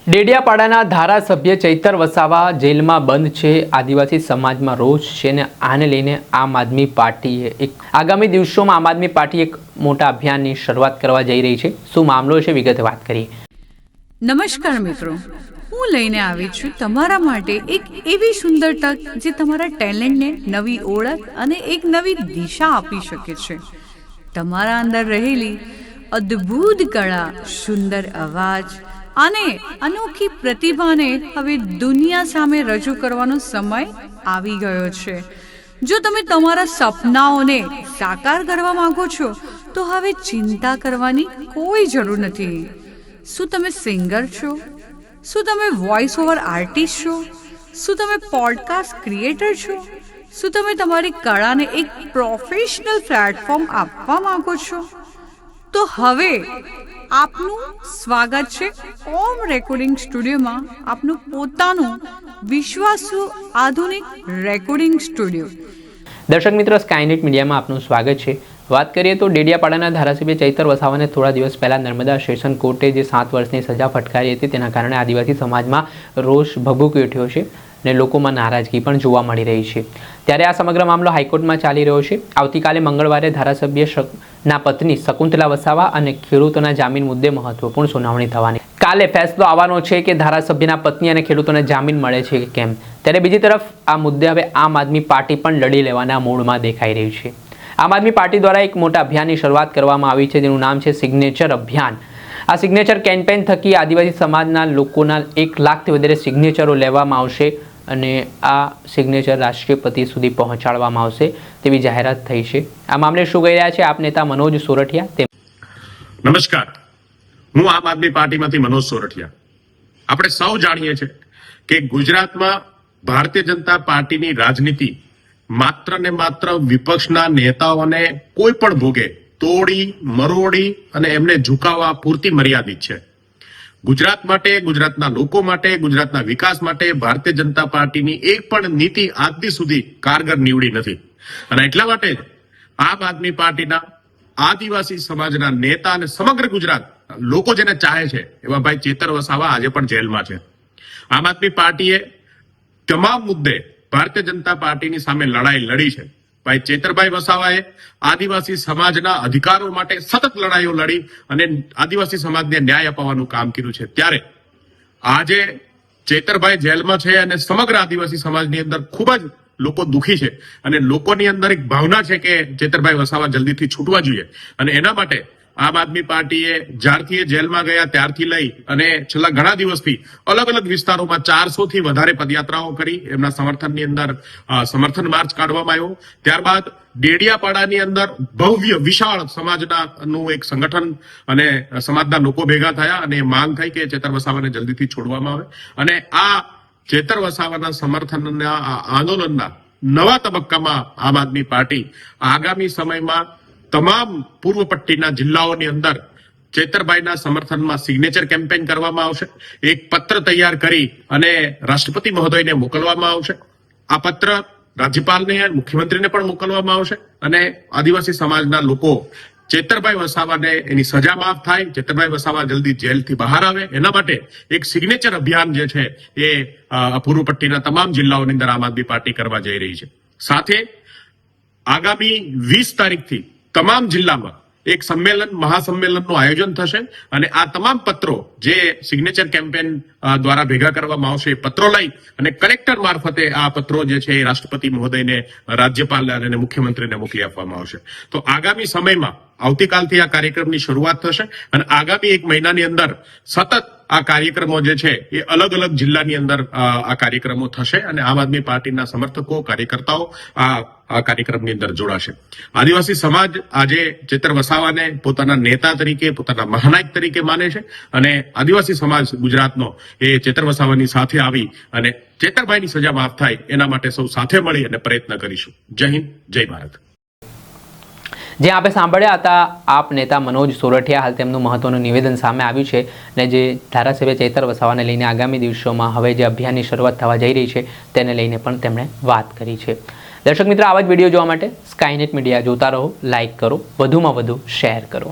ડેડિયાપાડાના ધારાસભ્ય ચૈતર વસાવા જેલમાં બંધ છે। આદિવાસી સમાજમાં રોષ છે અને આને લઈને આમ આદમી પાર્ટીએ આગામી દિવસોમાં આમ આદમી પાર્ટી એક મોટા અભિયાનની શરૂઆત કરવા જઈ રહી છે। શું મામલો છે વિગતે વાત કરીએ। નમસ્કાર મિત્રો, હું લઈને આવી છું તમારા માટે એક એવી સુંદર તક જે તમારા ટેલેન્ટને નવી ઓળખ અને એક નવી દિશા આપી શકે છે। તમારા અંદર રહેલી અદ્ભુત કળા, સુંદર અવાજ અને અનોખી પ્રતિભાને હવે દુનિયા સામે રજૂ કરવાનો સમય આવી ગયો છે। જો તમે તમારા સપનાઓને સાકાર કરવા માંગો છો તો હવે ચિંતા કરવાની કોઈ જરૂર નથી। શું તમે સિંગર છો? શું તમે વોઇસ ઓવર આર્ટિસ્ટ છો? શું તમે પોડકાસ્ટ ક્રિએટર છો? શું તમે તમારી કળાને એક પ્રોફેશનલ પ્લેટફોર્મ આપવા માંગો છો? તો હવે આપનું સ્વાગત છે ઓમ રેકોર્ડિંગ સ્ટુડિયોમાં, આપનું પોતાનું વિશ્વાસુ આધુનિક રેકોર્ડિંગ સ્ટુડિયો। દર્શક મિત્રો, સ્કાયનેટ મીડિયામાં આપનું સ્વાગત છે। વાત કરીએ તો ડેડિયાપાડાના ધારાસભ્ય ચૈતર વસાવાને થોડા દિવસ પહેલા નર્મદા સેશન કોર્ટે જે 7 વર્ષની સજા ફટકારી હતી તેના કારણે આદિવાસી સમાજમાં રોષ ભભૂકી ઉઠ્યો છે અને લોકોમાં નારાજગી પણ જોવા મળી રહી છે। ત્યારે આ સમગ્ર મામલો હાઈકોર્ટમાં ચાલી રહ્યો છે। આવતીકાલે મંગળવારે ધારાસભ્યના પત્ની શકુંતલા વસાવા અને ખેડૂતોના જામીન મુદ્દે મહત્વપૂર્ણ સુનાવણી થવાની। કાલે ફેસલો આવવાનો છે કે ધારાસભ્યના પત્ની અને ખેડૂતોને જામીન મળે છે કે કેમ। ત્યારે બીજી તરફ આ મુદ્દે હવે આમ આદમી પાર્ટી પણ લડી લેવાના મૂડમાં દેખાઈ રહી છે। આમ આદમી પાર્ટી દ્વારા એક મોટા અભિયાનની શરૂઆત કરવામાં આવી છે જેનું નામ છે સિગ્નેચર અભિયાન। આ સિગ્નેચર કેમ્પેઇન થકી આદિવાસી સમાજના લોકોના 1 લાખથી વધારે સિગ્નેચરો લેવામાં આવશે અને આ સિગ્નેચર રાષ્ટ્રપતિ સુધી પહોંચાડવામાં આવશે તેવી જાહેરાત થઈ છે। આ મામલે શું કહી રહ્યા છે આપ નેતા મનોજ સોરઠિયા? નમસ્કાર, હું આમ આદમી પાર્ટીમાંથી મનોજ સોરઠિયા। આપણે સૌ જાણીએ છીએ કે ગુજરાતમાં ભારતીય જનતા પાર્ટીની રાજનીતિ માત્ર ને માત્ર વિપક્ષના નેતાઓને કોઈ પણ ભોગે તોડી મરોડી અને એમને ઝુકાવવા પૂરતી મર્યાદિત છે। ગુજરાત માટે, ગુજરાતના લોકો માટે, ગુજરાતના વિકાસ માટે ભારતીય જનતા પાર્ટીની એક પણ નીતિ આજ સુધી કારગર નીવડી નથી અને એટલા માટે જ આમ આદમી પાર્ટીના આદિવાસી સમાજના નેતા અને સમગ્ર ગુજરાત લોકો જેને ચાહે છે એવા ભાઈ ચૈતર વસાવા આજે પણ જેલમાં છે। આમ આદમી પાર્ટીએ તમામ મુદ્દે ભારતીય જનતા પાર્ટીની સામે લડાઈ લડી છે। ભાઈ ચૈતરભાઈ વસાવાએ આદિવાસી સમાજના અધિકારો માટે સતત લડાઈઓ લડી અને આદિવાસી સમાજને ન્યાય અપાવવાનું કામ કર્યું છે। ત્યારે આજે ચૈતરભાઈ જેલમાં છે અને સમગ્ર આદિવાસી સમાજની અંદર ખૂબ જ લોકો દુખી છે અને લોકોની અંદર એક ભાવના છે કે ચૈતરભાઈ વસાવા જલ્દીથી છૂટવા જોઈએ અને એના માટે આમ આદમી પાર્ટીએ જ્યારથી એ જેલમાં ગયા ત્યારથી લઈ અને છેલ્લા ઘણા દિવસથી અલગ અલગ વિસ્તારોમાં 400 થી વધારે પદયાત્રાઓ કરી। એમના સમર્થનની અંદર સમર્થન માર્ચ કાઢવામાં આવ્યો। ત્યારબાદ ડેડિયાપાડાની અંદર ભવ્ય વિશાળ સમાજનું એક સંગઠન અને સમાજના લોકો ભેગા થયા અને માંગ થઈ કે ચૈતર વસાવાને જલ્દીથી છોડવામાં આવે અને આ ચૈતર વસાવાના સમર્થનના આંદોલનના નવા તબક્કામાં આમ આદમી પાર્ટી આગામી સમયમાં તમામ પૂર્વ પટ્ટીના જિલ્લાઓની અંદર ચૈતરભાઈના સમર્થનમાં સિગ્નેચર કેમ્પેઇન કરવામાં આવશે। એક પત્ર તૈયાર કરી અને રાષ્ટ્રપતિ મહોદયને મોકલવામાં આવશે। આ પત્ર રાજ્યપાલને, મુખ્યમંત્રીને પણ મોકલવામાં આવશે અને આદિવાસી સમાજના લોકો ચૈતરભાઈ વસાવાને એની સજા માફ થાય, ચૈતરભાઈ વસાવા જલ્દી જેલથી બહાર આવે એના માટે એક સિગ્નેચર અભિયાન જે છે એ પૂર્વ પટ્ટીના તમામ જિલ્લાઓની અંદર આમ આદમી પાર્ટી કરવા જઈ રહી છે। સાથે આગામી 20 તારીખથી તમામ જિલ્લામાં એક સંમેલન, મહાસંમેલનનું આયોજન થશે અને આ તમામ પત્રો જે સિગ્નેચર કેમ્પેન દ્વારા ભેગા કરવામાં આવશે એ પત્રો લઈ અને કલેક્ટર મારફતે આ પત્રો જે છે એ રાષ્ટ્રપતિ મહોદયને, રાજ્યપાલ અને મુખ્યમંત્રીને મોકલી આપવામાં આવશે। તો આગામી સમયમાં આવતીકાલથી આ કાર્યક્રમની શરૂઆત થશે અને આગામી 1 મહિનાની અંદર સતત આ કાર્યક્રમો જે છે એ અલગ અલગ જિલ્લાની અંદર આ કાર્યક્રમો થશે અને આમ આદમી પાર્ટીના સમર્થકો, કાર્યકર્તાઓ આ કાર્યક્રમની અંદર જોડાશે। આદિવાસી સમાજ આજે ચૈતર વસાવાને પોતાના નેતા તરીકે, પોતાના મહાનાયક તરીકે માને છે અને આદિવાસી સમાજ ગુજરાતનો એ ચૈતર વસાવાની સાથે આવી અને ચૈતરભાઈની સજા માફ થાય એના માટે સૌ સાથે મળી અને પ્રયત્ન કરીશું। જય હિન્દ, જય ભારત। જે આપણે સાંભળ્યા હતા આપ નેતા મનોજ સોરઠિયા। હાલ તેમનું મહત્વનું નિવેદન સામે આવ્યું છે અને જે ધારાસભ્ય ચૈતર વસાવાને લઈને આગામી દિવસોમાં હવે જે અભિયાનની શરૂઆત થવા જઈ રહી છે તેને લઈને પણ તેમણે વાત કરી છે। દર્શક મિત્રો, આવા જ વિડીયો જોવા માટે સ્કાયનેટ મીડિયા જોતા રહો, લાઇક કરો, વધુમાં વધુ શેર કરો।